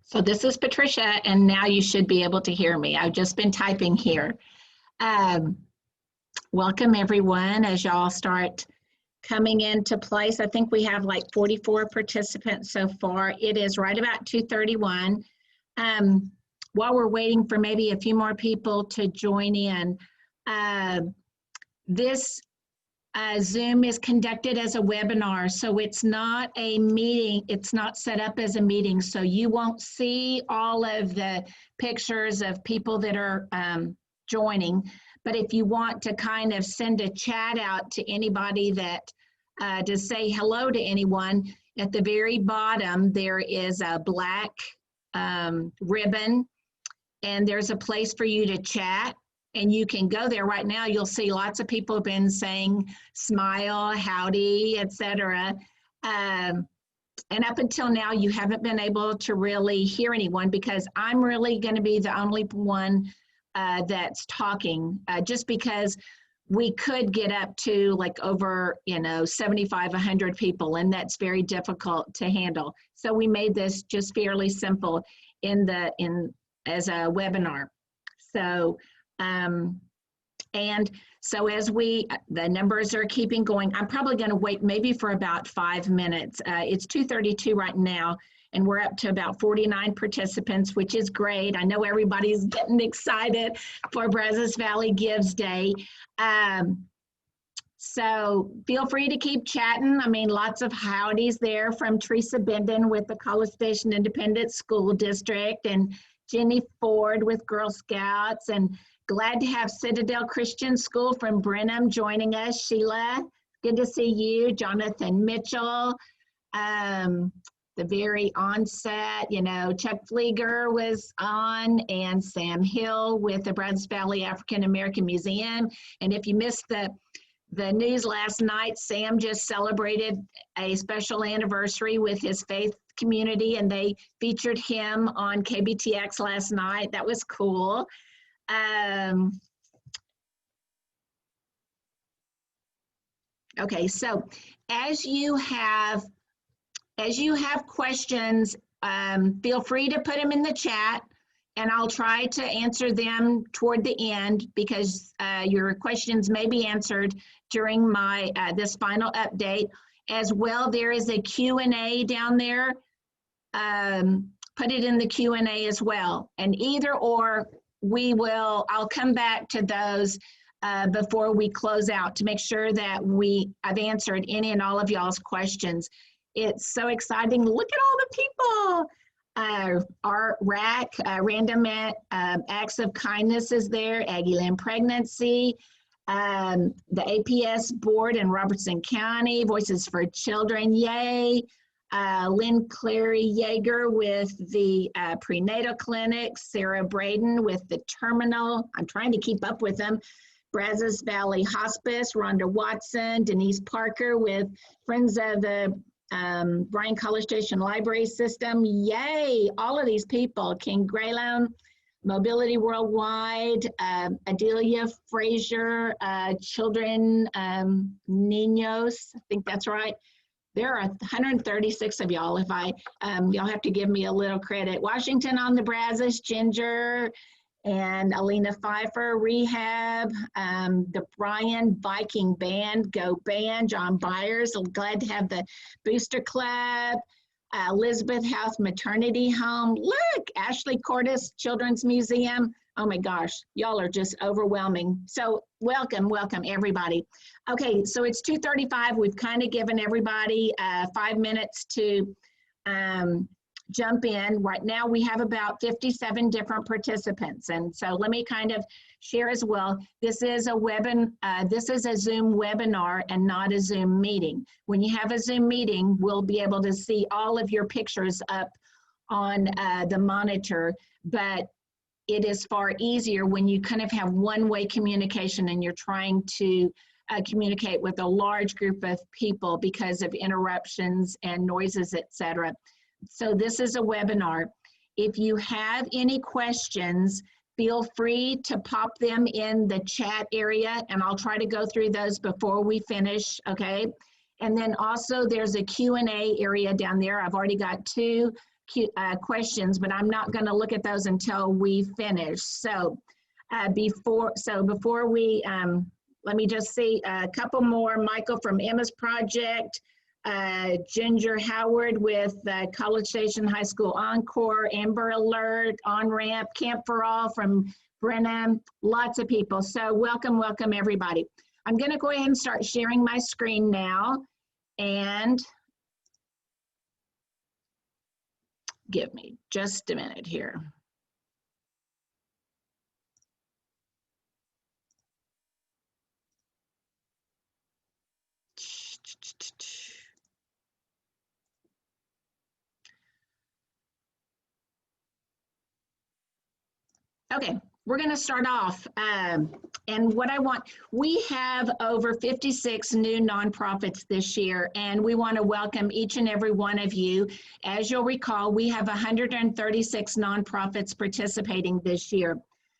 So this is Patricia, and now you should be able to hear me. I've just been typing here. Um, Welcome everyone as y'all start coming into place. I think we have like 44 participants so far. It is right about 2:31. While we're waiting for maybe a few more people to join in, this Zoom is conducted as a webinar, so it's not a meeting. It's not set up as a meeting, so you won't see all of the pictures of people that are joining. But if you want to kind of send a chat out to anybody that to say hello to anyone, at the very bottom there is a black ribbon, and there's a place for you to chat. And you can go there right now. You'll see lots of people have been saying smile, howdy, etc. And up until now, you haven't been able to really hear anyone because I'm really going to be the only one that's talking, just because we could get up to like over 75, 100 people, and that's very difficult to handle. So we made this just fairly simple as a webinar. So. And so as the numbers are keeping going, I'm probably going to wait maybe for about 5 minutes. It's 2:32 right now, and we're up to about 49 participants, which is great. I know everybody's getting excited for Brazos Valley Gives Day. So feel free to keep chatting. I mean, lots of howdies there from Teresa Benden with the College Station Independent School District, and Jenny Ford with Girl Scouts, and glad to have Citadel Christian School from Brenham joining us. Sheila, good to see you. Jonathan Mitchell, the very onset, Chuck Flieger was on, and Sam Hill with the Brazos Valley African American Museum. And if you missed the news last night, Sam just celebrated a special anniversary with his faith community, and they featured him on KBTX last night. That was cool. Okay, so as you have questions, feel free to put them in the chat, and I'll try to answer them toward the end, because your questions may be answered during my this final update. As well, there is a Q&A down there. Put it in the Q&A as well, and either or, I'll come back to those before we close out to make sure that I've answered any and all of y'all's questions. It's so exciting. Look at all the people. Our RAC, Random Acts of Kindness is there, Aggieland Pregnancy, the APS Board in Robertson County, Voices for Children, yay. Lynn Clary Yeager with the prenatal clinic, Sarah Braden with the terminal. I'm trying to keep up with them. Brazos Valley Hospice, Rhonda Watson, Denise Parker with Friends of the Bryan College Station Library System. Yay, all of these people. King Graylon, Mobility Worldwide, Adelia Frazier, Children Niños, I think that's right. There are 136 of y'all. If y'all have to give me a little credit. Washington on the Brazos, Ginger, and Alina Pfeiffer, Rehab, the Bryan Viking Band, Go Band, John Byers. I'm glad to have the Booster Club, Elizabeth House Maternity Home. Look, Ashley Cordes Children's Museum. Oh my gosh, y'all are just overwhelming. So welcome everybody. Okay, so it's 2:35. We've kind of given everybody 5 minutes to jump in. Right now we have about 57 different participants. And so let me kind of share as well. This is a Zoom webinar and not a Zoom meeting. When you have a Zoom meeting, we'll be able to see all of your pictures up on the monitor, but it is far easier when you kind of have one-way communication and you're trying to communicate with a large group of people because of interruptions and noises, etc. So this is a webinar. If you have any questions, feel free to pop them in the chat area, and I'll try to go through those before we finish, okay? And then also there's a Q&A area down there. I've already got 2 questions, but I'm not going to look at those until we finish. So before we, let me just see a couple more. Michael from Emma's Project, Ginger Howard with College Station High School Encore, Amber Alert, On-Ramp, Camp for All from Brenham, lots of people. So welcome, welcome everybody. I'm going to go ahead and start sharing my screen now, and give me just a minute here. Okay, we're going to start off. And what I want, we have over 56 new nonprofits this year, and we want to welcome each and every one of you. As you'll recall, we have 136 nonprofits participating this year.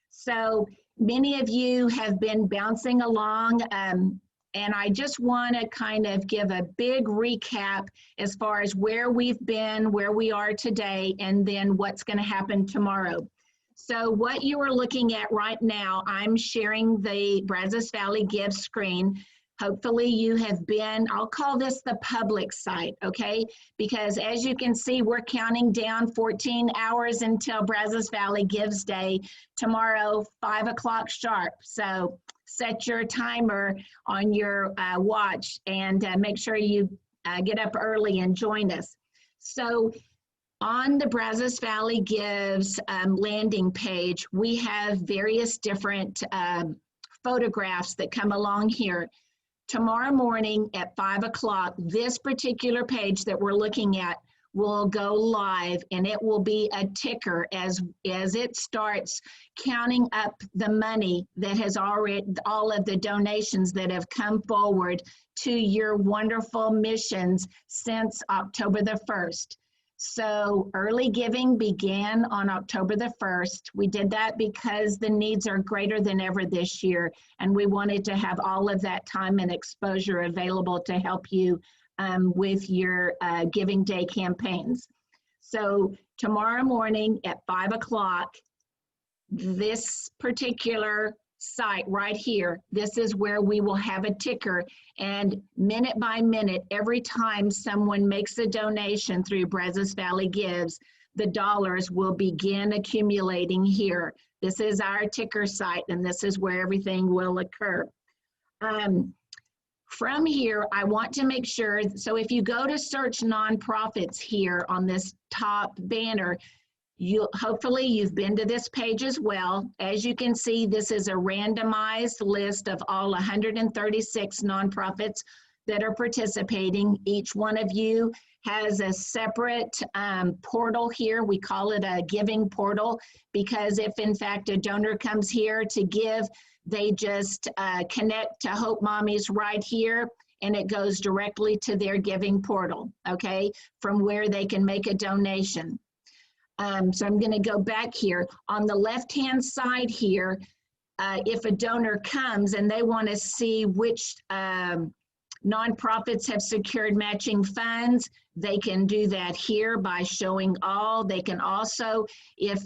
So many of you have been bouncing along, and I just want to kind of give a big recap as far as where we've been, where we are today, and then what's going to happen tomorrow. So what you are looking at right now, I'm sharing the Brazos Valley Gives screen. Hopefully you have been, I'll call this the public site, okay? Because as you can see, we're counting down 14 hours until Brazos Valley Gives Day tomorrow, 5 o'clock sharp. So set your timer on your watch and make sure you get up early and join us. So on the Brazos Valley Gives landing page, we have various different photographs that come along here. Tomorrow morning at 5 o'clock, this particular page that we're looking at will go live, and it will be a ticker as it starts counting up the money that has already, all of the donations that have come forward to your wonderful missions since October the 1st. So early giving began on October the 1st. We did that because the needs are greater than ever this year, and we wanted to have all of that time and exposure available to help you with your Giving Day campaigns. So tomorrow morning at 5 o'clock, this particular site right here, this is where we will have a ticker, and minute by minute, every time someone makes a donation through Brazos Valley Gives, the dollars will begin accumulating here. This is our ticker site, and this is where everything will occur. From here, I want to make sure, so if you go to search nonprofits here on this top banner, hopefully you've been to this page as well. As you can see, this is a randomized list of all 136 nonprofits that are participating. Each one of you has a separate portal here. We call it a giving portal, because if in fact a donor comes here to give, they just connect to Hope Mommies right here, and it goes directly to their giving portal, okay, from where they can make a donation. So I'm going to go back here. On the left-hand side here, if a donor comes and they want to see which nonprofits have secured matching funds, they can do that here by showing all. They can also, if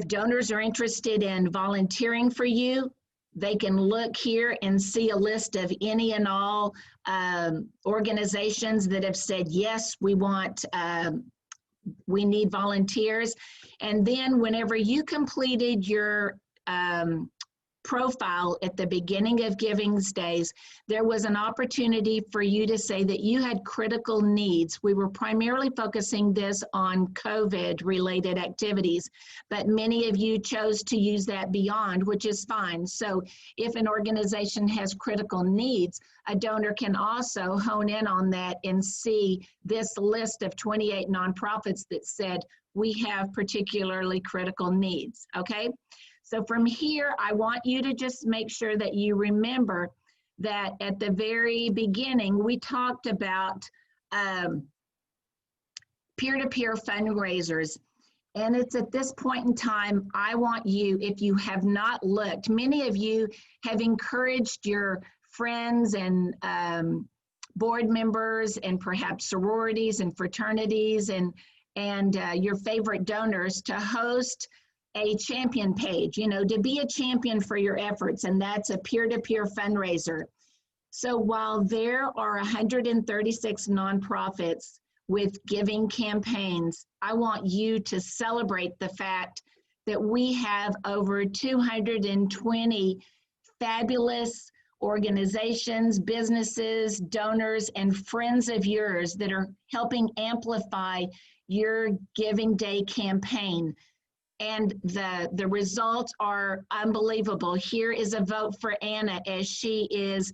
donors are interested in volunteering for you, they can look here and see a list of any and all organizations that have said, yes, we need volunteers. And then whenever you completed your profile at the beginning of Giving's Days, there was an opportunity for you to say that you had critical needs. We were primarily focusing this on COVID-related activities, but many of you chose to use that beyond, which is fine. So if an organization has critical needs, a donor can also hone in on that and see this list of 28 nonprofits that said, we have particularly critical needs, okay? So from here, I want you to just make sure that you remember that at the very beginning, we talked about peer-to-peer fundraisers. And it's at this point in time, I want you, if you have not looked, many of you have encouraged your friends and board members and perhaps sororities and fraternities and your favorite donors to host a champion page, you know, to be a champion for your efforts, and that's a peer-to-peer fundraiser. So while there are 136 nonprofits with giving campaigns, I want you to celebrate the fact that we have over 220 fabulous organizations, businesses, donors, and friends of yours that are helping amplify your Giving Day campaign. And the results are unbelievable. Here is a vote for Anna as she is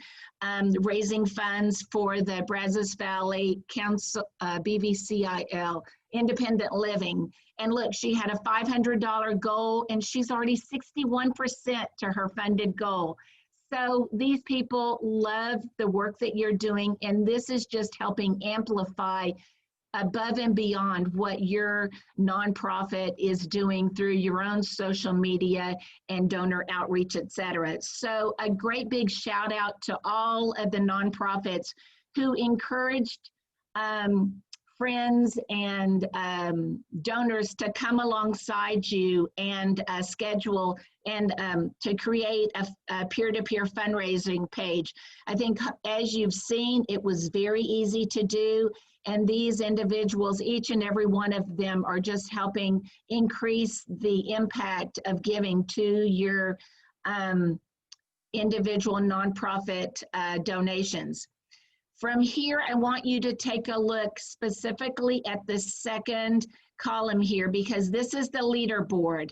raising funds for the Brazos Valley Council, BVCIL, Independent Living. And look, she had a $500 goal and she's already 61% to her funded goal. So these people love the work that you're doing, and this is just helping amplify above and beyond what your nonprofit is doing through your own social media and donor outreach, et cetera. So a great big shout out to all of the nonprofits who encouraged friends and donors to come alongside you and schedule and to create a peer-to-peer fundraising page. I think as you've seen, it was very easy to do. And these individuals, each and every one of them, are just helping increase the impact of giving to your individual nonprofit donations. From here, I want you to take a look specifically at the second column here, because this is the leaderboard.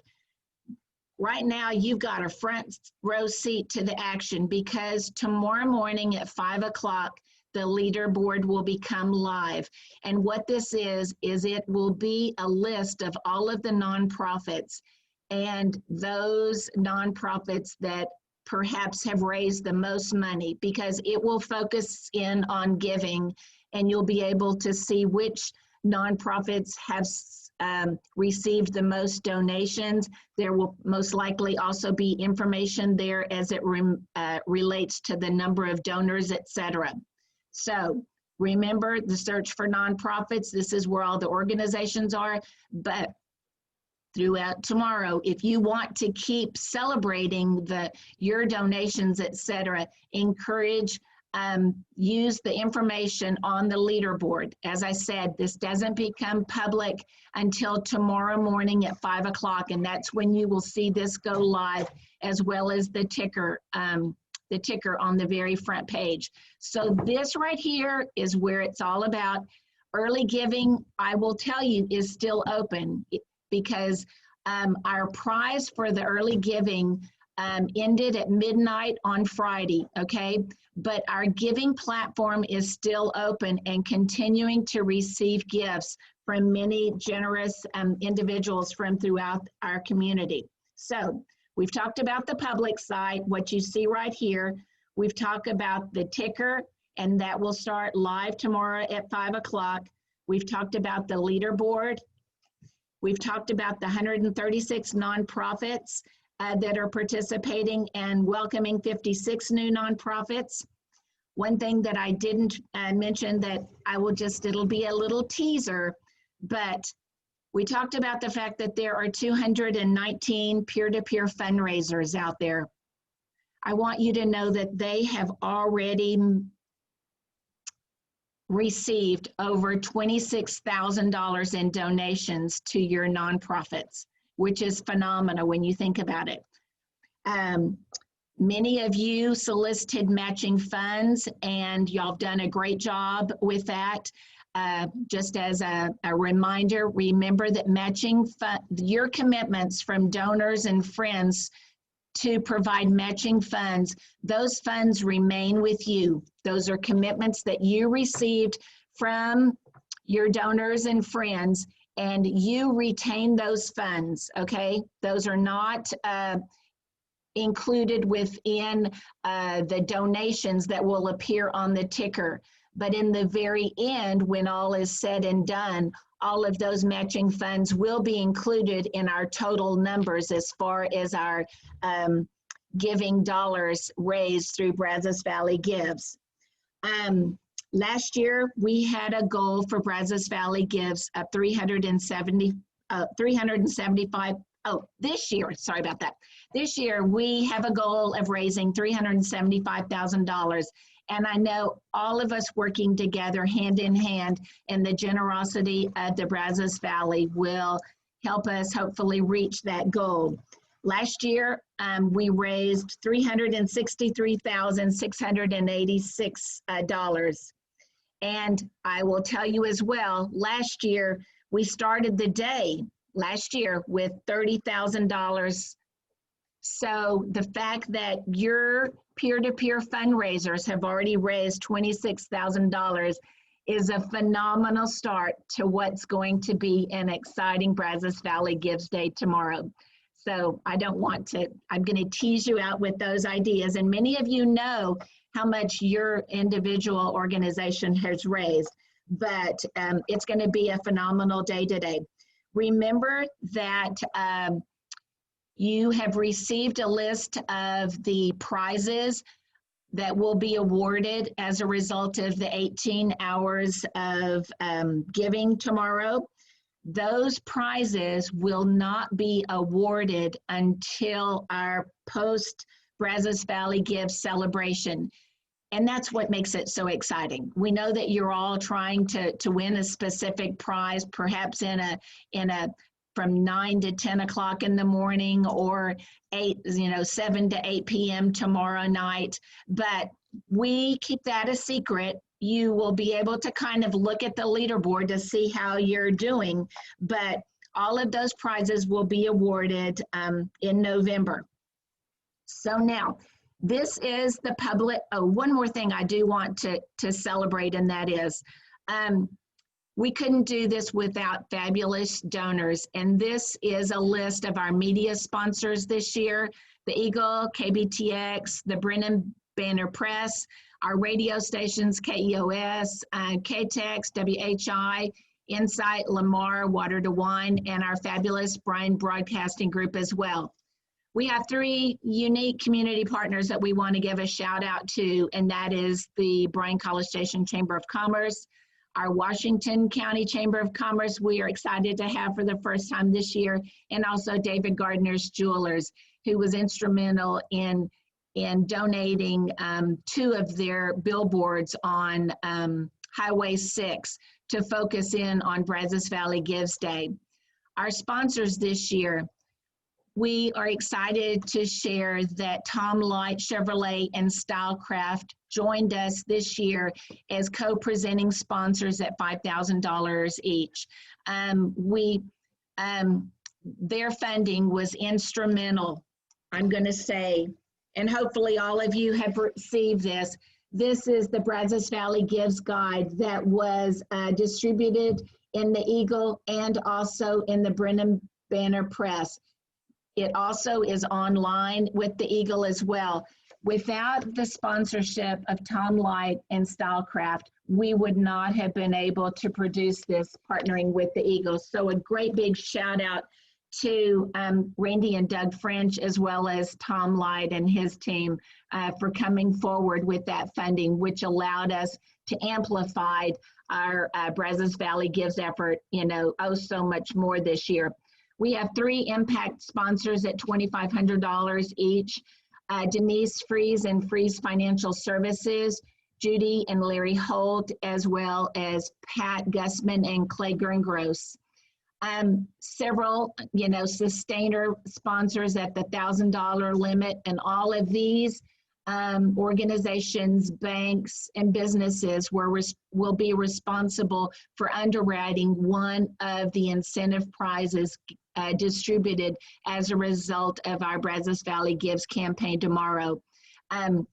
Right now, you've got a front row seat to the action, because tomorrow morning at 5 o'clock, the leaderboard will become live. And what this is it will be a list of all of the nonprofits and those nonprofits that perhaps have raised the most money, because it will focus in on giving, and you'll be able to see which nonprofits have received the most donations. There will most likely also be information there as it relates to the number of donors, et cetera. So remember the search for nonprofits. This is where all the organizations are. But throughout tomorrow, if you want to keep celebrating your donations, et cetera, encourage, use the information on the leaderboard. As I said, this doesn't become public until tomorrow morning at 5 o'clock, and that's when you will see this go live, as well as the ticker on the very front page. So this right here is where it's all about. Early giving, I will tell you, is still open, because our prize for the early giving ended at midnight on Friday, okay? But our giving platform is still open and continuing to receive gifts from many generous individuals from throughout our community. So we've talked about the public side, what you see right here. We've talked about the ticker, and that will start live tomorrow at 5 o'clock. We've talked about the leaderboard. We've talked about the 136 nonprofits that are participating and welcoming 56 new nonprofits. One thing that I didn't mention that it'll be a little teaser, but we talked about the fact that there are 219 peer-to-peer fundraisers out there. I want you to know that they have already received over $26,000 in donations to your nonprofits, which is phenomenal when you think about it. Many of you solicited matching funds, and y'all have done a great job with that. Just as a reminder, remember that matching your commitments from donors and friends to provide matching funds, those funds remain with you. Those are commitments that you received from your donors and friends, and you retain those funds, okay? Those are not included within the donations that will appear on the ticker. But in the very end, when all is said and done, all of those matching funds will be included in our total numbers as far as our giving dollars raised through Brazos Valley Gives. Last year, we had a goal for Brazos Valley Gives of 375. Oh, this year, sorry about that. This year, we have a goal of raising $375,000. And I know all of us working together hand in hand, and the generosity of the Brazos Valley will help us hopefully reach that goal. Last year, we raised $363,686. And I will tell you as well, last year, we started the day last year with $30,000. So the fact that your peer-to-peer fundraisers have already raised $26,000 is a phenomenal start to what's going to be an exciting Brazos Valley Gives Day tomorrow. So I'm going to tease you out with those ideas. And many of you know how much your individual organization has raised, but it's going to be a phenomenal day today. Remember that you have received a list of the prizes that will be awarded as a result of the 18 hours of giving tomorrow. Those prizes will not be awarded until our post Brazos Valley Gives celebration. And that's what makes it so exciting. We know that you're all trying to win a specific prize, perhaps in a from 9 to 10 o'clock in the morning, or 7 to 8 p.m. tomorrow night. But we keep that a secret. You will be able to kind of look at the leaderboard to see how you're doing. But all of those prizes will be awarded in November. So now, this is the public. Oh, one more thing I do want to celebrate, and that is we couldn't do this without fabulous donors. And this is a list of our media sponsors this year: the Eagle, KBTX, the Brennan Banner Press, our radio stations, KEOS, KTEX, WHI, Insight, Lamar, Water to Wine, and our fabulous Bryan Broadcasting Group as well. We have 3 unique community partners that we want to give a shout out to, and that is the Bryan-College Station Chamber of Commerce, our Washington County Chamber of Commerce we are excited to have for the first time this year, and also David Gardner's Jewelers, who was instrumental in donating 2 of their billboards on Highway 6 to focus in on Brazos Valley Gives Day. Our sponsors this year, we are excited to share that Tom Light Chevrolet and Stylecraft joined us this year as co-presenting sponsors at $5,000 each. Their funding was instrumental, I'm going to say, and hopefully all of you have received this. This is the Brazos Valley Gives Guide that was distributed in the Eagle and also in the Brennan Banner Press. It also is online with the Eagle as well. Without the sponsorship of Tom Light and Stylecraft, we would not have been able to produce this partnering with the Eagle. So a great big shout out to Randy and Doug French, as well as Tom Light and his team for coming forward with that funding, which allowed us to amplify our Brazos Valley Gives effort, so much more this year. We have 3 impact sponsors at $2,500 each: Denise Fries and Fries Financial Services, Judy and Larry Holt, as well as Pat Gussman and Clay Gerngross. Several, sustainer sponsors at the $1,000 limit, and all of these organizations, banks, and businesses will be responsible for underwriting one of the incentive prizes distributed as a result of our Brazos Valley Gives campaign tomorrow. I'll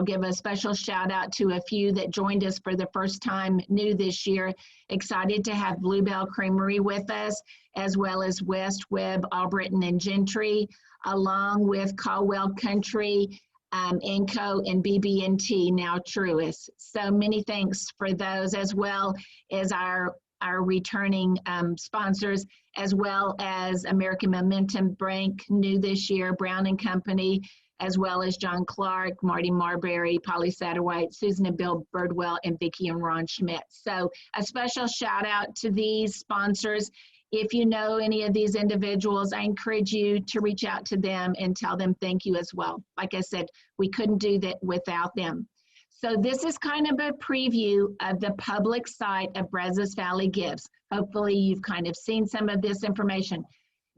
give a special shout out to a few that joined us for the first time new this year. Excited to have Bluebell Creamery with us, as well as West, Webb, Albritton, and Gentry, along with Caldwell Country, Enco, and BB&T, now Truist. So many thanks for those, as well as our returning sponsors, as well as American Momentum Bank, new this year, Brown & Company, as well as John Clark, Marty Marbury, Polly Satterwhite, Susan and Bill Birdwell, and Vicki and Ron Schmidt. So a special shout out to these sponsors. If you know any of these individuals, I encourage you to reach out to them and tell them thank you as well. Like I said, we couldn't do that without them. So this is kind of a preview of the public site of Brazos Valley Gives. Hopefully you've kind of seen some of this information.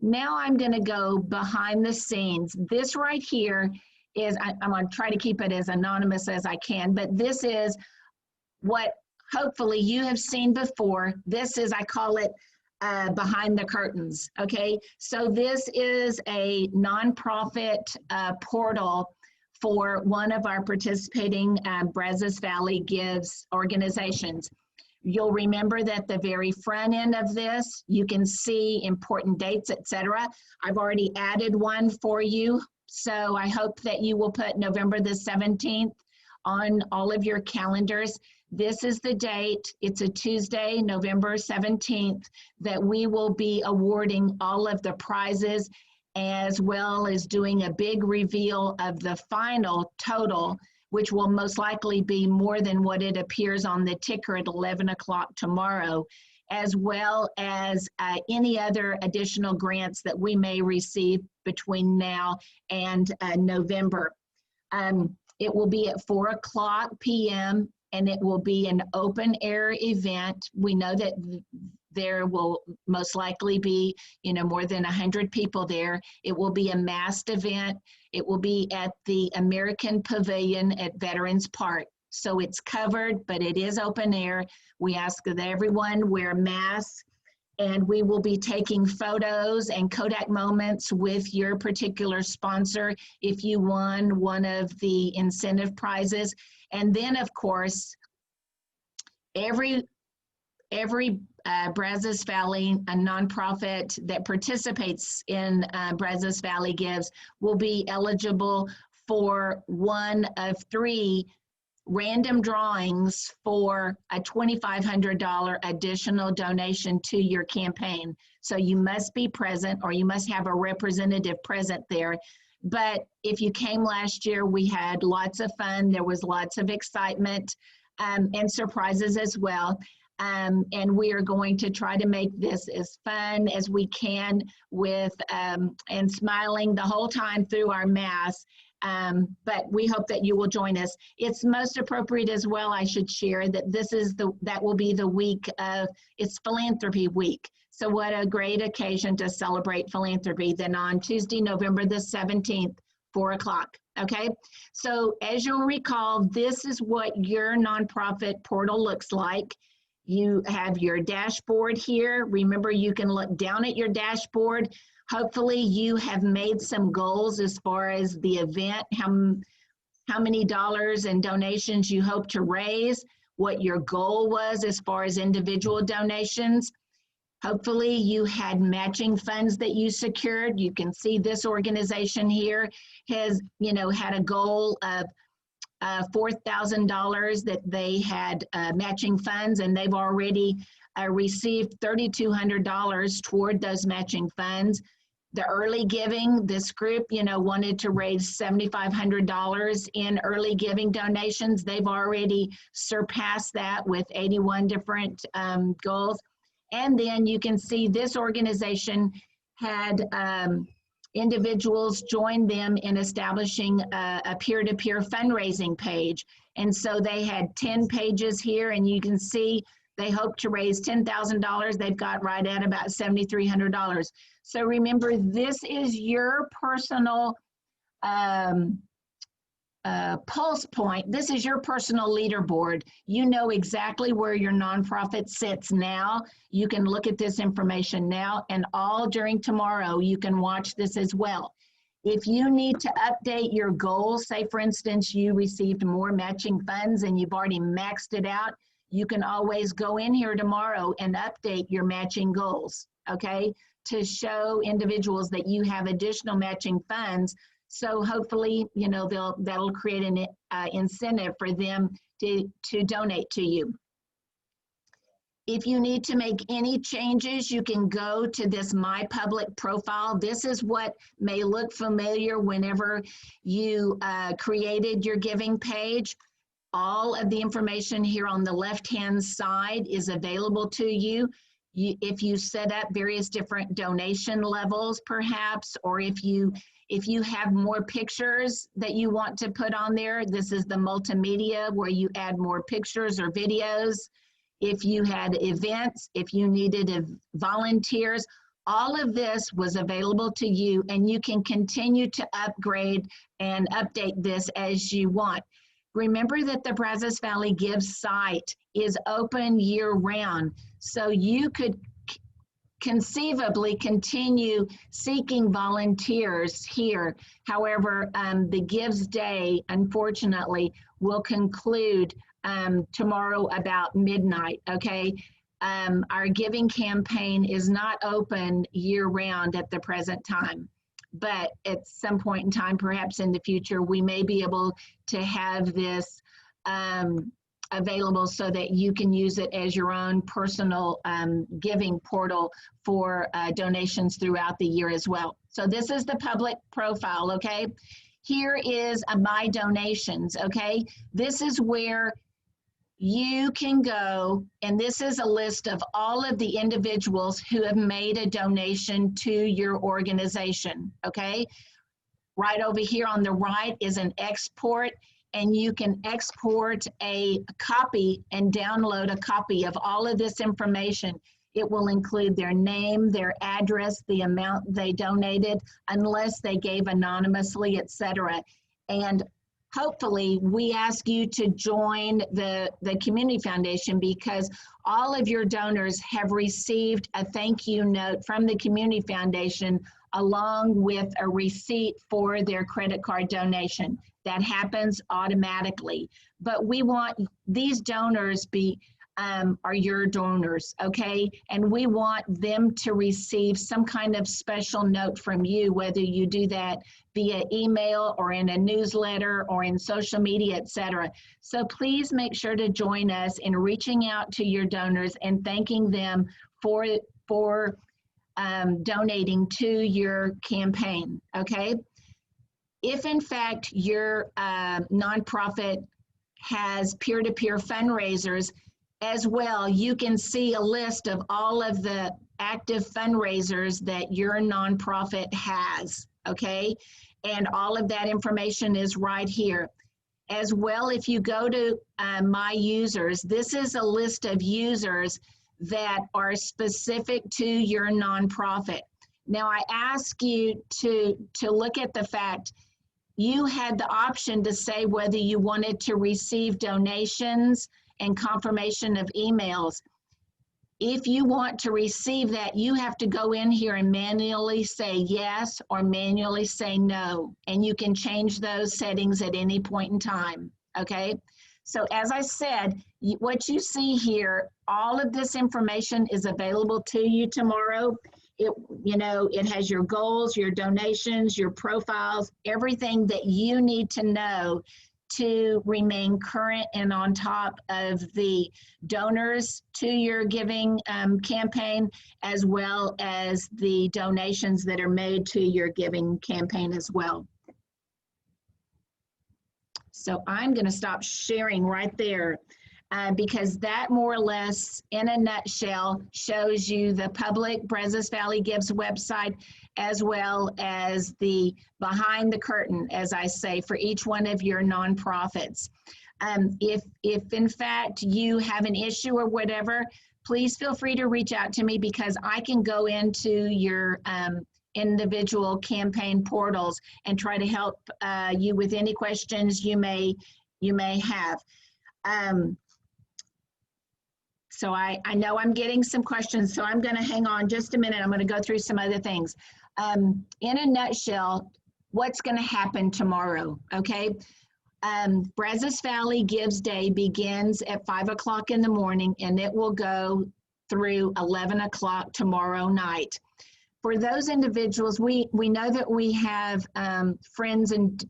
Now I'm going to go behind the scenes. This right here is, I'm going to try to keep it as anonymous as I can, but this is what hopefully you have seen before. This is, I call it, behind the curtains, okay? So this is a nonprofit portal for one of our participating Brazos Valley Gives organizations. You'll remember that the very front end of this, you can see important dates, etc. I've already added one for you, so I hope that you will put November the 17th on all of your calendars. This is the date. It's a Tuesday, November 17th, that we will be awarding all of the prizes, as well as doing a big reveal of the final total, which will most likely be more than what it appears on the ticker at 11 o'clock tomorrow, as well as any other additional grants that we may receive between now and November. It will be at 4:00 p.m. and it will be an open air event. We know that there will most likely be, more than 100 people there. It will be a masked event. It will be at the American Pavilion at Veterans Park. So it's covered, but it is open air. We ask that everyone wear masks, and we will be taking photos and Kodak moments with your particular sponsor if you won one of the incentive prizes. And then, of course, every Brazos Valley, a nonprofit that participates in Brazos Valley Gives, will be eligible for one of 3 random drawings for a $2,500 additional donation to your campaign. So you must be present, or you must have a representative present there. But if you came last year, we had lots of fun. There was lots of excitement and surprises as well. And we are going to try to make this as fun as we can with and smiling the whole time through our masks. But we hope that you will join us. It's most appropriate as well, I should share, that that will be the week of, it's Philanthropy Week. So what a great occasion to celebrate philanthropy than on Tuesday, November the 17th, 4:00. Okay, so as you'll recall, this is what your nonprofit portal looks like. You have your dashboard here. Remember, you can look down at your dashboard. Hopefully you have made some goals as far as the event, how many dollars and donations you hope to raise, what your goal was as far as individual donations. Hopefully you had matching funds that you secured. You can see this organization here has, had a goal of $4,000 that they had matching funds, and they've already received $3,200 toward those matching funds. The early giving, this group, wanted to raise $7,500 in early giving donations. They've already surpassed that with 81 different goals. And then you can see this organization had individuals join them in establishing a peer-to-peer fundraising page. And so they had 10 pages here, and you can see they hope to raise $10,000. They've got right at about $7,300. So remember, this is your personal pulse point. This is your personal leaderboard. You know exactly where your nonprofit sits now. You can look at this information now, and all during tomorrow, you can watch this as well. If you need to update your goals, say for instance, you received more matching funds and you've already maxed it out, you can always go in here tomorrow and update your matching goals, okay? To show individuals that you have additional matching funds. So hopefully, that'll create an incentive for them to donate to you. If you need to make any changes, you can go to this My Public profile. This is what may look familiar whenever you created your giving page. All of the information here on the left-hand side is available to you. If you set up various different donation levels, perhaps, or if you have more pictures that you want to put on there, this is the multimedia where you add more pictures or videos. If you had events, if you needed volunteers, all of this was available to you, and you can continue to upgrade and update this as you want. Remember that the Brazos Valley Gives site is open year-round, so you could conceivably continue seeking volunteers here. However, the Gives Day, unfortunately, will conclude tomorrow about midnight, okay? Our giving campaign is not open year-round at the present time, but at some point in time, perhaps in the future, we may be able to have this available so that you can use it as your own personal giving portal for donations throughout the year as well. So this is the public profile, okay? Here is My Donations, okay? This is where you can go, and this is a list of all of the individuals who have made a donation to your organization, okay? Right over here on the right is an export, and you can export a copy and download a copy of all of this information. It will include their name, their address, the amount they donated, unless they gave anonymously, etc. And hopefully, we ask you to join the Community Foundation, because all of your donors have received a thank you note from the Community Foundation along with a receipt for their credit card donation. That happens automatically. But we want these donors are your donors, okay? And we want them to receive some kind of special note from you, whether you do that via email or in a newsletter or in social media, etc. So please make sure to join us in reaching out to your donors and thanking them for donating to your campaign, okay? If in fact your nonprofit has peer-to-peer fundraisers as well, you can see a list of all of the active fundraisers that your nonprofit has, okay? And all of that information is right here. As well, if you go to My Users, this is a list of users that are specific to your nonprofit. Now, I ask you to look at the fact you had the option to say whether you wanted to receive donations and confirmation of emails. If you want to receive that, you have to go in here and manually say yes or manually say no, and you can change those settings at any point in time, okay? So as I said, what you see here, all of this information is available to you tomorrow. It has your goals, your donations, your profiles, everything that you need to know to remain current and on top of the donors to your giving campaign, as well as the donations that are made to your giving campaign as well. So I'm going to stop sharing right there because that more or less, in a nutshell, shows you the public Brazos Valley Gives website, as well as the behind the curtain, as I say, for each one of your nonprofits. If in fact you have an issue or whatever, please feel free to reach out to me, because I can go into your individual campaign portals and try to help you with any questions you may have. So I know I'm getting some questions, so I'm going to hang on just a minute. I'm going to go through some other things. In a nutshell, what's going to happen tomorrow, okay? Brazos Valley Gives Day begins at 5 o'clock in the morning, and it will go through 11 o'clock tomorrow night. For those individuals, we know that we have friends and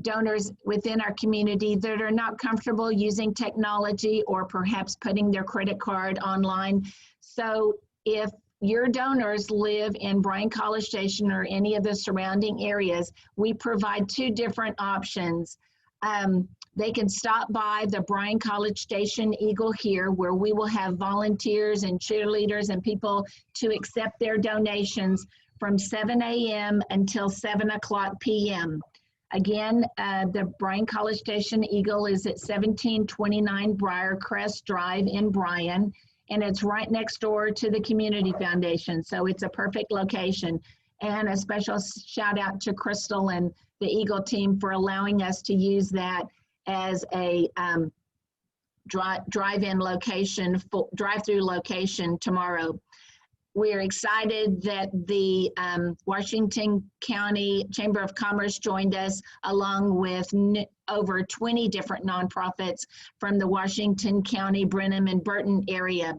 donors within our community that are not comfortable using technology or perhaps putting their credit card online. So if your donors live in Bryan College Station or any of the surrounding areas, we provide two different options. They can stop by the Bryan College Station Eagle here, where we will have volunteers and cheerleaders and people to accept their donations from 7 a.m. until 7 o'clock p.m. Again, the Bryan College Station Eagle is at 1729 Briarcrest Drive in Bryan, and it's right next door to the Community Foundation, so it's a perfect location. And a special shout out to Crystal and the Eagle team for allowing us to use that as a drive-in location, drive-through location tomorrow. We're excited that the Washington County Chamber of Commerce joined us, along with over 20 different nonprofits from the Washington County, Brenham, and Burton area.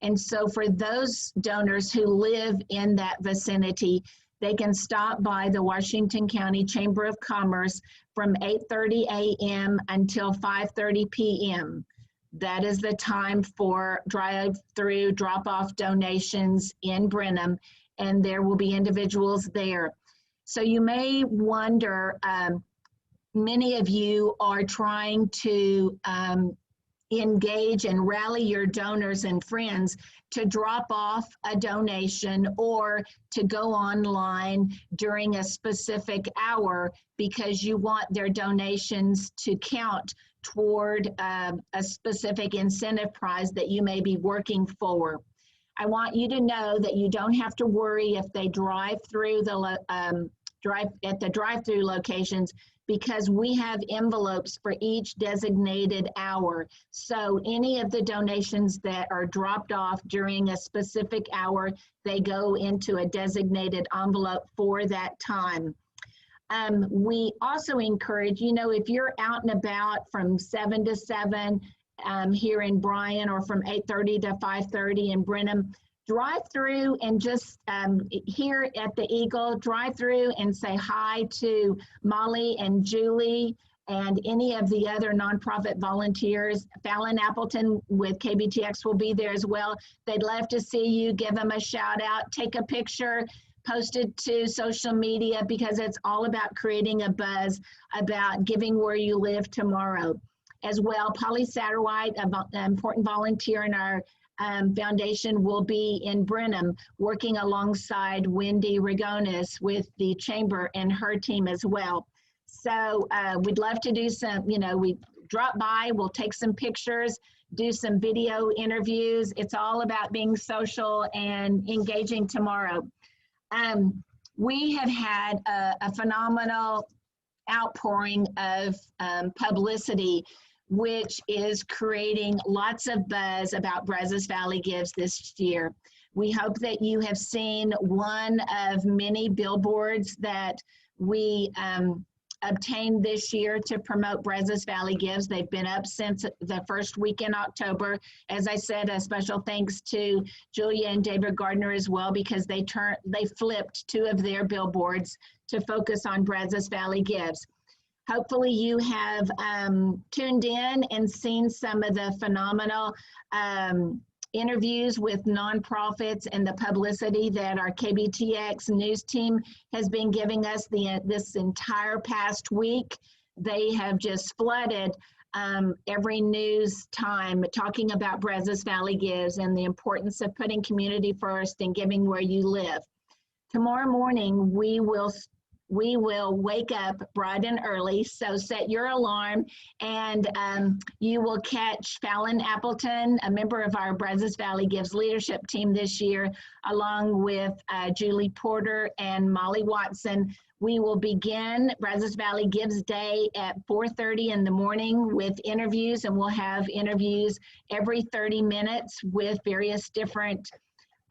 And so for those donors who live in that vicinity, they can stop by the Washington County Chamber of Commerce from 8:30 a.m. until 5:30 p.m. That is the time for drive-through drop-off donations in Brenham, and there will be individuals there. So you may wonder, many of you are trying to engage and rally your donors and friends to drop off a donation or to go online during a specific hour because you want their donations to count toward a specific incentive prize that you may be working for. I want you to know that you don't have to worry if they drive through the drive-through locations, because we have envelopes for each designated hour. So any of the donations that are dropped off during a specific hour, they go into a designated envelope for that time. We also encourage, if you're out and about from 7 to 7 here in Bryan, or from 8:30 to 5:30 in Brenham, drive through and just here at the Eagle, drive through and say hi to Molly and Julie and any of the other nonprofit volunteers. Fallon Appleton with KBTX will be there as well. They'd love to see you. Give them a shout out, take a picture, post it to social media, because it's all about creating a buzz about giving where you live tomorrow. As well, Polly Satterwhite, an important volunteer in our foundation, will be in Brenham working alongside Wendy Ragonis with the Chamber and her team as well. So we'd love to do some, we drop by, we'll take some pictures, do some video interviews. It's all about being social and engaging tomorrow. We have had a phenomenal outpouring of publicity, which is creating lots of buzz about Brazos Valley Gives this year. We hope that you have seen one of many billboards that we obtained this year to promote Brazos Valley Gives. They've been up since the first week in October. As I said, a special thanks to Julia and David Gardner as well, because they flipped two of their billboards to focus on Brazos Valley Gives. Hopefully you have tuned in and seen some of the phenomenal interviews with nonprofits and the publicity that our KBTX news team has been giving us this entire past week. They have just flooded every news time talking about Brazos Valley Gives and the importance of putting community first and giving where you live. Tomorrow morning, we will wake up bright and early, so set your alarm, and you will catch Fallon Appleton, a member of our Brazos Valley Gives leadership team this year, along with Julie Porter and Molly Watson. We will begin Brazos Valley Gives Day at 4:30 in the morning with interviews, and we'll have interviews every 30 minutes with various different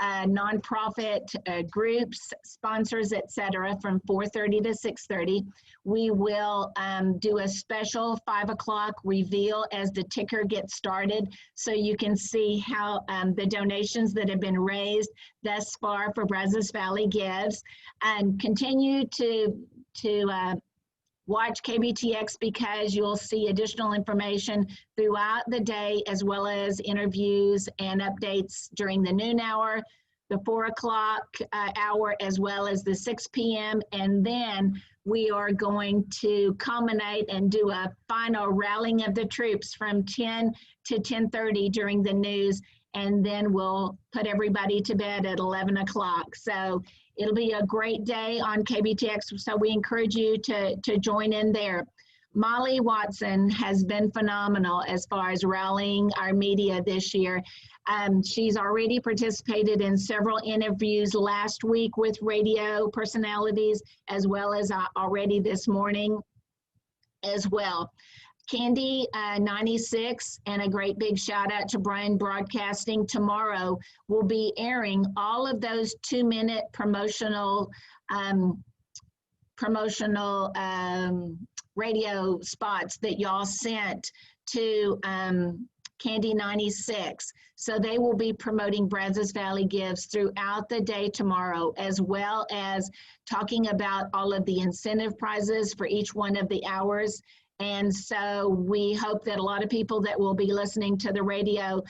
nonprofit groups, sponsors, etc., from 4:30 to 6:30. We will do a special 5 o'clock reveal as the ticker gets started, so you can see how the donations that have been raised thus far for Brazos Valley Gives, and continue to Watch KBTX because you'll see additional information throughout the day, as well as interviews and updates during the noon hour, the 4 o'clock hour, as well as the 6 p.m. And then we are going to culminate and do a final rallying of the troops from 10 to 10:30 during the news. And then we'll put everybody to bed at 11 o'clock. So it'll be a great day on KBTX. So we encourage you to join in there. Molly Watson has been phenomenal as far as rallying our media this year. She's already participated in several interviews last week with radio personalities, as well as already this morning as well. Candy 96, and a great big shout out to Brian Broadcasting. Tomorrow will be airing all of those 2-minute promotional radio spots that y'all sent to Candy 96. So they will be promoting Brazos Valley Gives throughout the day tomorrow, as well as talking about all of the incentive prizes for each one of the hours. And so we hope that a lot of people that will be listening to the radio,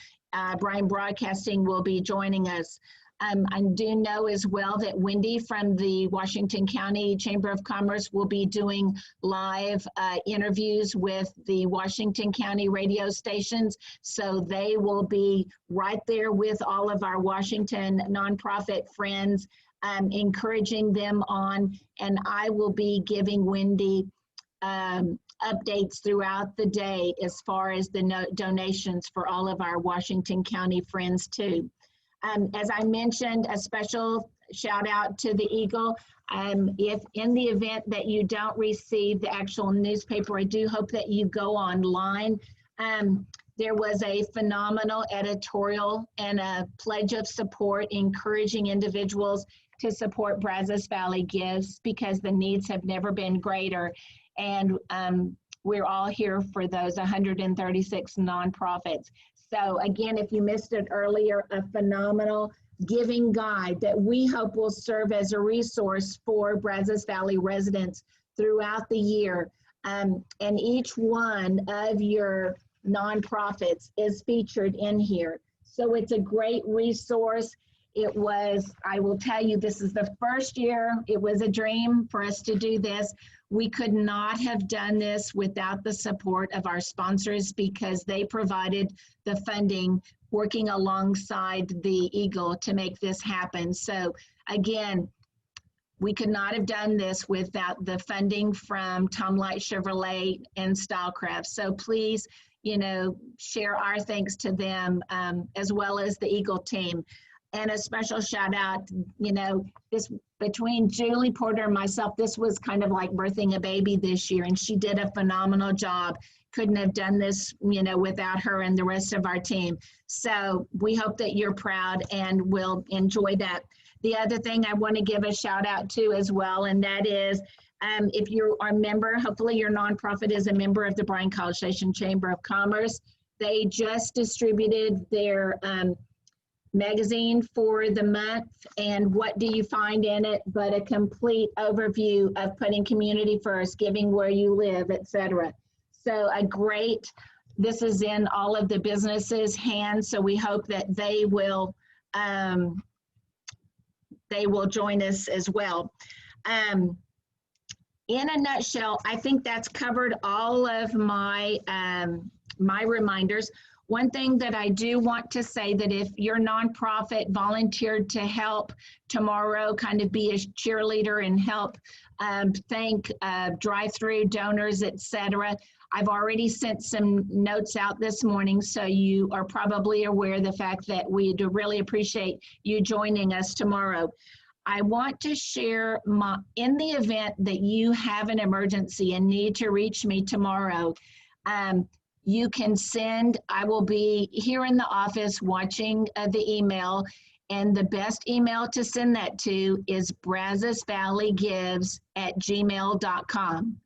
Brian Broadcasting, will be joining us. I do know as well that Wendy from the Washington County Chamber of Commerce will be doing live interviews with the Washington County radio stations. So they will be right there with all of our Washington nonprofit friends, encouraging them on, and I will be giving Wendy updates throughout the day as far as the donations for all of our Washington County friends too. As I mentioned, a special shout out to the Eagle. If in the event that you don't receive the actual newspaper, I do hope that you go online. There was a phenomenal editorial and a pledge of support encouraging individuals to support Brazos Valley Gives, because the needs have never been greater. And we're all here for those 136 nonprofits. So again, if you missed it earlier, a phenomenal giving guide that we hope will serve as a resource for Brazos Valley residents throughout the year. And each one of your nonprofits is featured in here. So it's a great resource. It was, I will tell you, this is the first year. It was a dream for us to do this. We could not have done this without the support of our sponsors, because they provided the funding working alongside the Eagle to make this happen. So again, we could not have done this without the funding from Tom Light Chevrolet and Stylecraft. So please, share our thanks to them, as well as the Eagle team. And a special shout out, this between Julie Porter and myself, this was kind of like birthing a baby this year, and she did a phenomenal job. Couldn't have done this, without her and the rest of our team. So we hope that you're proud and will enjoy that. The other thing I want to give a shout out to as well, and that is, if you are a member, hopefully your nonprofit is a member of the Bryan-College Station Chamber of Commerce. They just distributed their magazine for the month, and what do you find in it but a complete overview of putting community first, giving where you live, etc. So this is in all of the businesses' hands, so we hope that they will join us as well. In a nutshell, I think that's covered all of my my reminders. One thing that I do want to say, that if your nonprofit volunteered to help tomorrow, kind of be a cheerleader and help thank drive-through donors, etc. I've already sent some notes out this morning, so you are probably aware of the fact that we'd really appreciate you joining us tomorrow. I want to share in the event that you have an emergency and need to reach me tomorrow, you can send, I will be here in the office watching the email, and the best email to send that to is brazosvalleygives@gmail.com.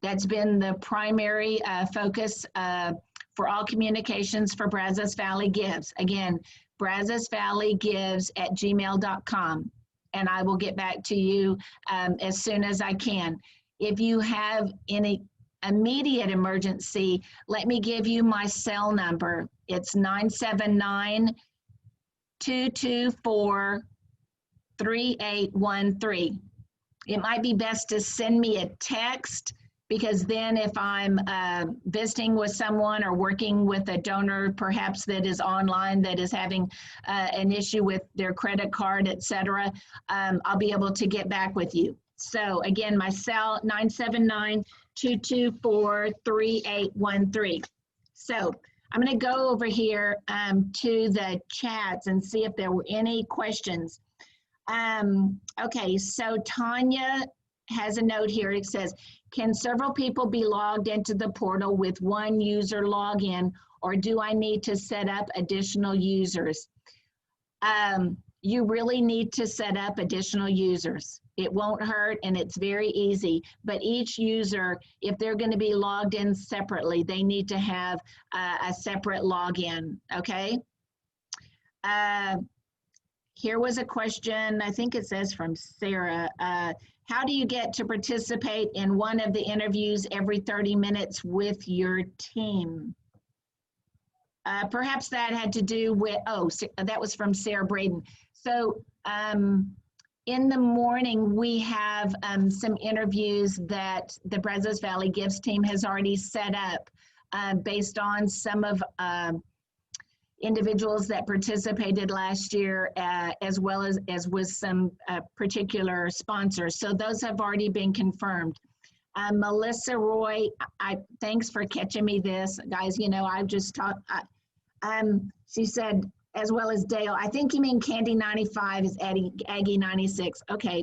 That's been the primary focus for all communications for Brazos Valley Gives. Again, brazosvalleygives@gmail.com, and I will get back to you as soon as I can. If you have any immediate emergency, let me give you my cell number. It's 979-224-3813. It might be best to send me a text, because then if I'm visiting with someone or working with a donor, perhaps that is online, that is having an issue with their credit card, et cetera, I'll be able to get back with you. So again, my cell, 979-224-3813. So I'm going to go over here to the chats and see if there were any questions. Okay, so Tanya has a note here. It says, can several people be logged into the portal with one user login, or do I need to set up additional users? You really need to set up additional users. It won't hurt, and it's very easy, but each user, if they're going to be logged in separately, they need to have a separate login, okay? Here was a question, I think it says from Sarah. How do you get to participate in one of the interviews every 30 minutes with your team? Perhaps that had to do with, oh, that was from Sarah Braden. So in the morning, we have some interviews that the Brazos Valley Gives team has already set up based on some of individuals that participated last year, as well as with some particular sponsors. So those have already been confirmed. Melissa Roy, thanks for catching me this. Guys, you know, I've just talked, she said, as well as Dale, I think you mean Candy 95 is Aggie 96. Okay,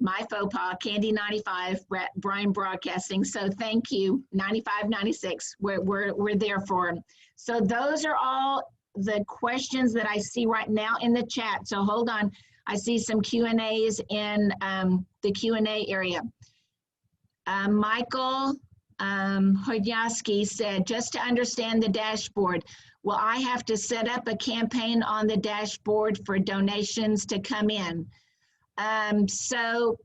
my faux pas, Candy 95, Brian Broadcasting. So thank you, 95, 96, we're there for them. So those are all the questions that I see right now in the chat. So hold on, I see some Q&As in the Q&A area. Michael Hodyaski said, just to understand the dashboard, will I have to set up a campaign on the dashboard for donations to come in? So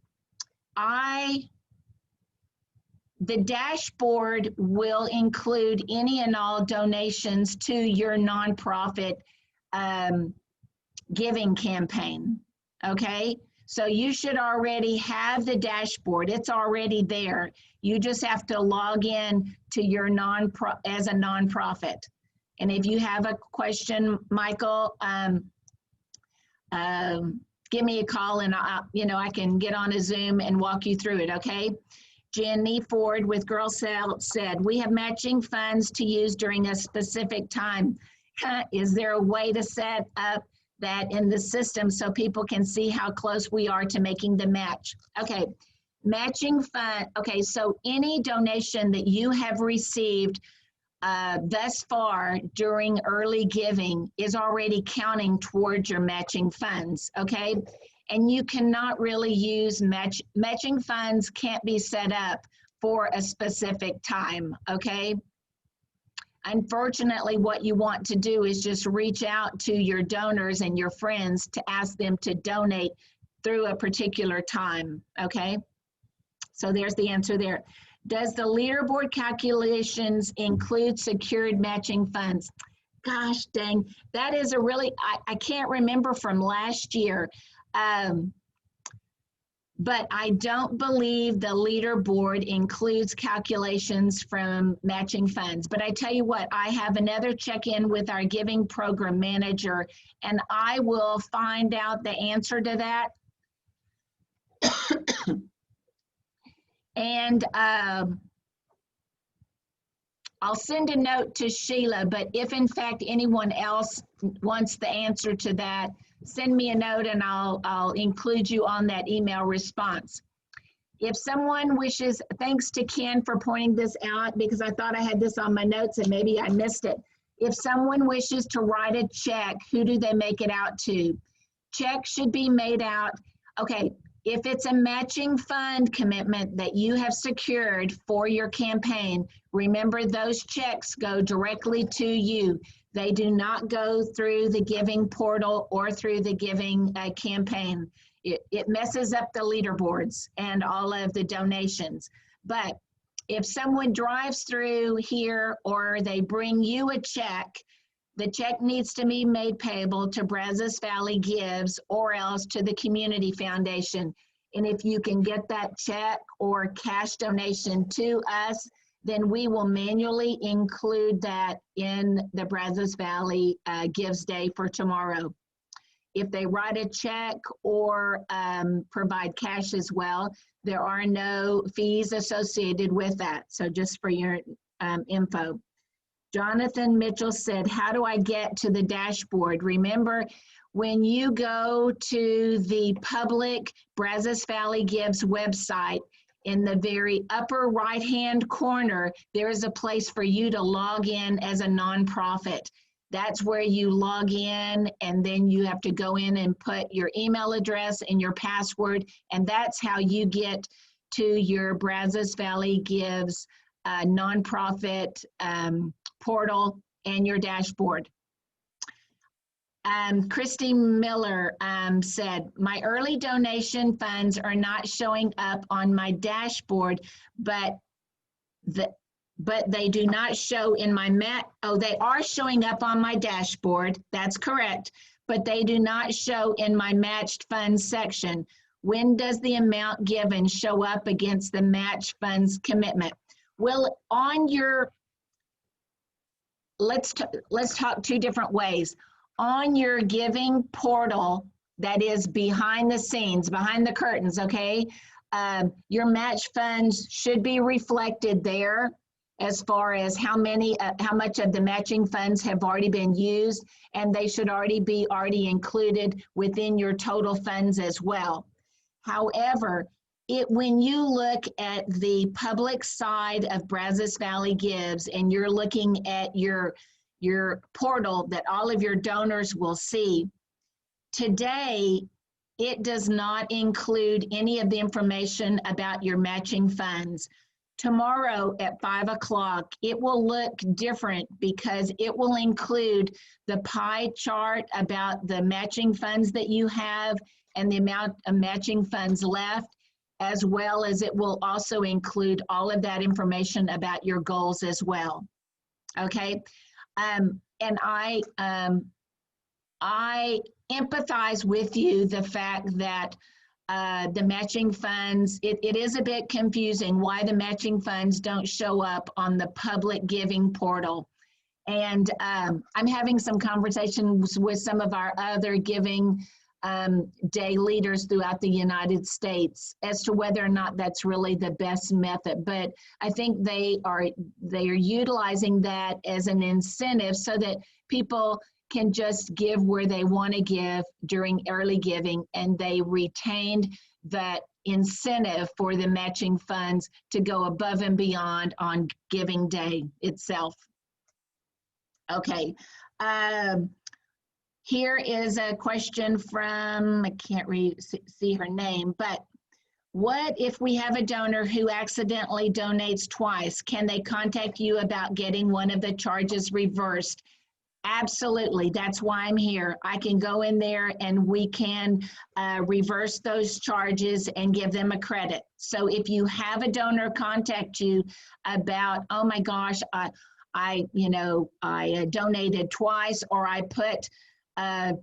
the dashboard will include any and all donations to your nonprofit giving campaign, okay? So you should already have the dashboard. It's already there. You just have to log in to your as a nonprofit. And if you have a question, Michael, give me a call and I can get on a Zoom and walk you through it, okay? Jenny Ford with Girl Scout said, we have matching funds to use during a specific time. Is there a way to set up that in the system so people can see how close we are to making the match? Okay, matching fund, okay, so any donation that you have received thus far during early giving is already counting towards your matching funds, okay? And you cannot really use matching funds, can't be set up for a specific time, okay? Unfortunately, what you want to do is just reach out to your donors and your friends to ask them to donate through a particular time, okay? So there's the answer there. Does the leaderboard calculations include secured matching funds? Gosh dang, that is a really, I can't remember from last year, but I don't believe the leaderboard includes calculations from matching funds. But I tell you what, I have another check-in with our giving program manager, and I will find out the answer to that. And I'll send a note to Sheila, but if in fact anyone else wants the answer to that, send me a note and I'll include you on that email response. If someone wishes, thanks to Ken for pointing this out, because I thought I had this on my notes and maybe I missed it. If someone wishes to write a check, who do they make it out to? Check should be made out, okay, if it's a matching fund commitment that you have secured for your campaign, remember those checks go directly to you. They do not go through the giving portal or through the giving campaign. it messes up the leaderboards and all of the donations. But if someone drives through here or they bring you a check, the check needs to be made payable to Brazos Valley Gives or else to the Community Foundation. And if you can get that check or cash donation to us, then we will manually include that in the Brazos Valley Gives Day for tomorrow. If they write a check or provide cash as well, there are no fees associated with that. So just for your info. Jonathan Mitchell said, how do I get to the dashboard? Remember, when you go to the public Brazos Valley Gives website, in the very upper right-hand corner, there is a place for you to log in as a nonprofit. That's where you log in, and then you have to go in and put your email address and your password, and that's how you get to your Brazos Valley Gives nonprofit portal and your dashboard. Christy Miller said, my early donation funds are not showing up on my dashboard, but they do not show in my they are showing up on my dashboard. That's correct, but they do not show in my matched funds section. When does the amount given show up against the matched funds commitment? Well, on your, let's talk two different ways. On your giving portal, that is behind the scenes, behind the curtains, okay? Your match funds should be reflected there as far as how much of the matching funds have already been used, and they should already be included within your total funds as well. However, when you look at the public side of Brazos Valley Gives and you're looking at your portal that all of your donors will see, today it does not include any of the information about your matching funds. Tomorrow at 5 o'clock, it will look different because it will include the pie chart about the matching funds that you have and the amount of matching funds left, as well as it will also include all of that information about your goals as well. Okay. And I empathize with you the fact that the matching funds, it is a bit confusing why the matching funds don't show up on the public giving portal. And I'm having some conversations with some of our other giving day leaders throughout the United States as to whether or not that's really the best method. But I think they are utilizing that as an incentive so that people can just give where they want to give during early giving, and they retained that incentive for the matching funds to go above and beyond on giving day itself. Okay. Here is a question from, I can't see her name, but what if we have a donor who accidentally donates twice? Can they contact you about getting one of the charges reversed? Absolutely, that's why I'm here. I can go in there and we can reverse those charges and give them a credit. So if you have a donor contact you about, oh my gosh, I donated twice, or I put, I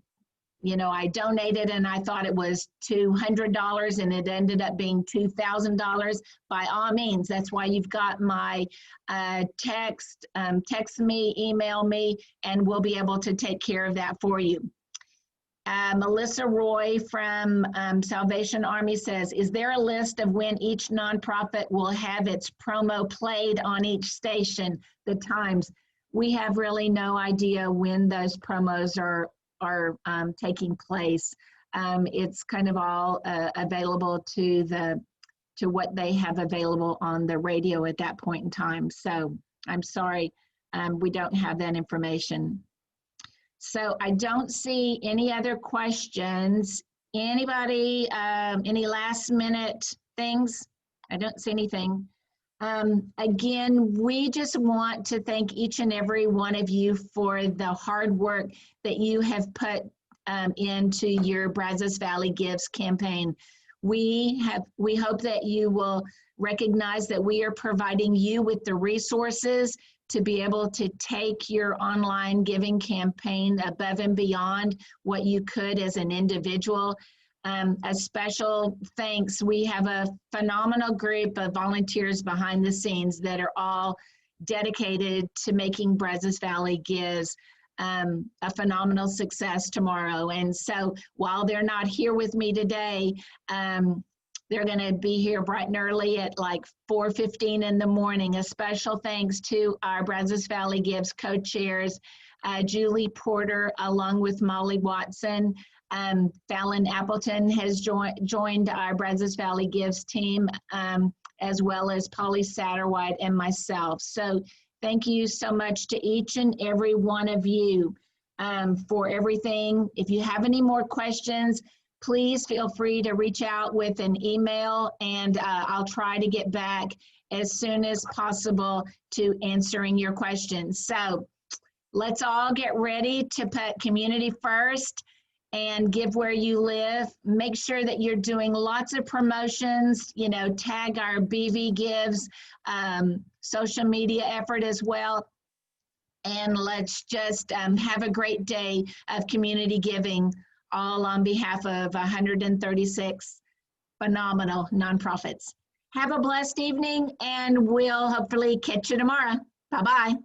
donated and I thought it was $200 and it ended up being $2,000. By all means, that's why you've got my text me, email me, and we'll be able to take care of that for you. Melissa Roy from Salvation Army says, is there a list of when each nonprofit will have its promo played on each station, the times? We have really no idea when those promos are taking place. It's kind of all available to what they have available on the radio at that point in time. So I'm sorry, we don't have that information. So I don't see any other questions. Anybody, any last minute things? I don't see anything. Again, we just want to thank each and every one of you for the hard work that you have put into your Brazos Valley Gives campaign. We hope that you will recognize that we are providing you with the resources to be able to take your online giving campaign above and beyond what you could as an individual. A special thanks. We have a phenomenal group of volunteers behind the scenes that are all dedicated to making Brazos Valley Gives a phenomenal success tomorrow. And so while they're not here with me today, they're going to be here bright and early at like 4:15 in the morning. A special thanks to our Brazos Valley Gives co-chairs, Julie Porter, along with Molly Watson. Fallon Appleton has joined our Brazos Valley Gives team, as well as Polly Satterwhite and myself. So thank you so much to each and every one of you for everything. If you have any more questions, please feel free to reach out with an email, and I'll try to get back as soon as possible to answering your questions. So let's all get ready to put community first and give where you live. Make sure that you're doing lots of promotions, you know, tag our BV Gives social media effort as well. And let's just have a great day of community giving, all on behalf of 136 phenomenal nonprofits. Have a blessed evening, and we'll hopefully catch you tomorrow. Bye-bye.